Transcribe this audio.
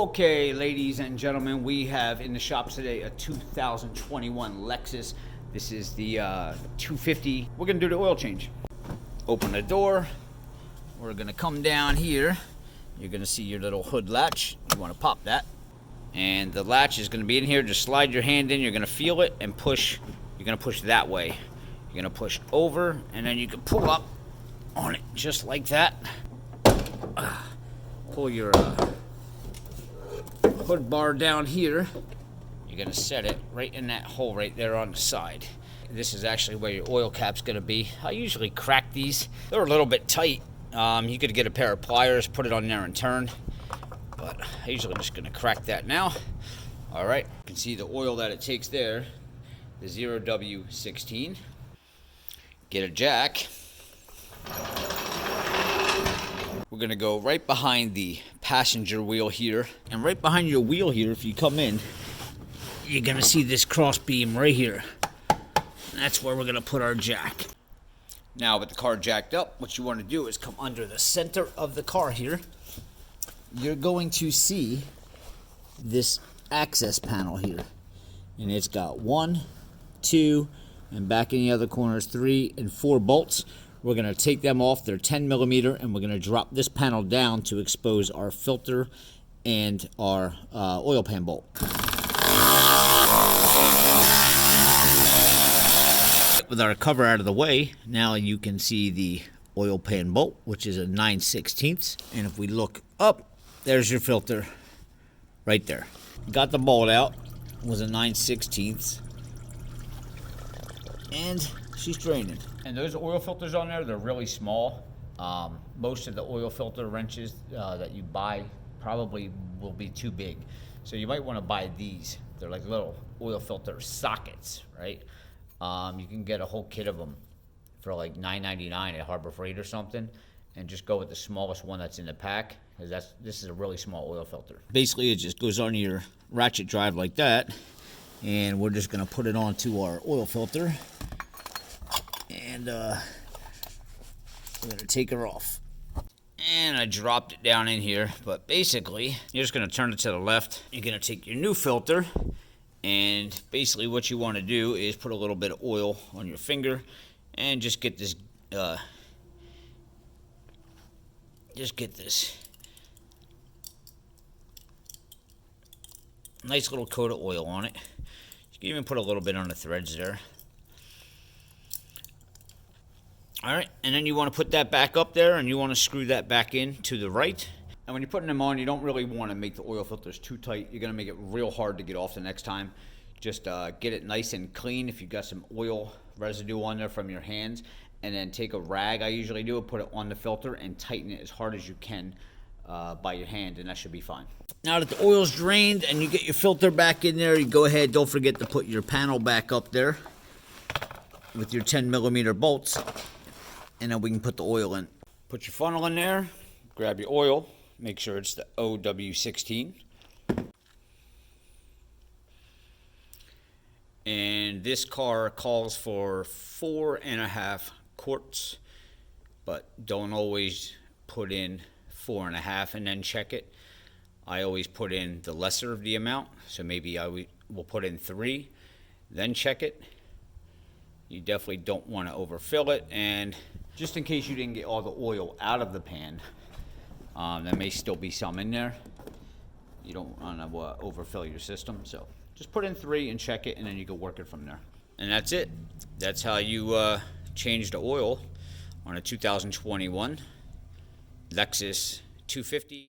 Okay, ladies and gentlemen, we have in the shop today a 2021 Lexus. This is the 250. We're gonna do the oil change. Open the door. We're gonna come down here. You're gonna see your little hood latch. You wanna pop that. And the latch is gonna be in here. Just slide your hand in. You're gonna feel it and push. You're gonna push that way. You're gonna push over and then you can pull up on it just like that. Pull your hood bar down here. You're gonna set it right in that hole right there on the side. This is actually where your oil cap's gonna be. I usually crack these. They're a little bit tight. You could get a pair of pliers, put it on there and turn, but I usually just gonna crack that now. All right, you can see the oil that it takes there, the 0W16. Get a jack. We're gonna go right behind the passenger wheel here, and right behind your wheel here, if you come in, you're gonna see this cross beam right here. That's where we're gonna put our jack. Now with the car jacked up, what you wanna do is come under the center of the car here. You're going to see this access panel here, and it's got 1, 2, and back in the other corners 3 and 4 bolts. We're going to take them off. They're 10 millimeter, and we're going to drop this panel down to expose our filter and our oil pan bolt. With our cover out of the way, now you can see the oil pan bolt, which is a 9/16. And if we look up, there's your filter right there. Got the bolt out. It was a 9/16. And she's draining. And those oil filters on there, they're really small. Most of the oil filter wrenches that you buy probably will be too big. So you might want to buy these. They're like little oil filter sockets, right? You can get a whole kit of them for like $9.99 at Harbor Freight or something, and just go with the smallest one that's in the pack, because this is a really small oil filter. Basically, it just goes on your ratchet drive like that, and we're just going to put it onto our oil filter. And we're going to take her off. And I dropped it down in here, but basically, you're just going to turn it to the left. You're going to take your new filter, and basically what you want to do is put a little bit of oil on your finger and just get this, nice little coat of oil on it. You can even put a little bit on the threads there. All right, and then you want to put that back up there, and you want to screw that back in to the right. And when you're putting them on, you don't really want to make the oil filters too tight. You're going to make it real hard to get off the next time. Just get it nice and clean if you've got some oil residue on there from your hands. And then take a rag, I usually do, put it on the filter and tighten it as hard as you can by your hand, and that should be fine. Now that the oil's drained and you get your filter back in there, you go ahead, don't forget to put your panel back up there with your 10 millimeter bolts. And then we can put the oil in. Put your funnel in there, grab your oil, make sure it's the OW16. And this car calls for 4.5 quarts, but don't always put in 4.5 and then check it. I always put in the lesser of the amount, so maybe I will put in 3, then check it. You definitely don't want to overfill it, and just in case you didn't get all the oil out of the pan, there may still be some in there. You don't want to overfill your system, so just put in 3 and check it, and then you can work it from there. And that's it. That's how you change the oil on a 2021 Lexus 250.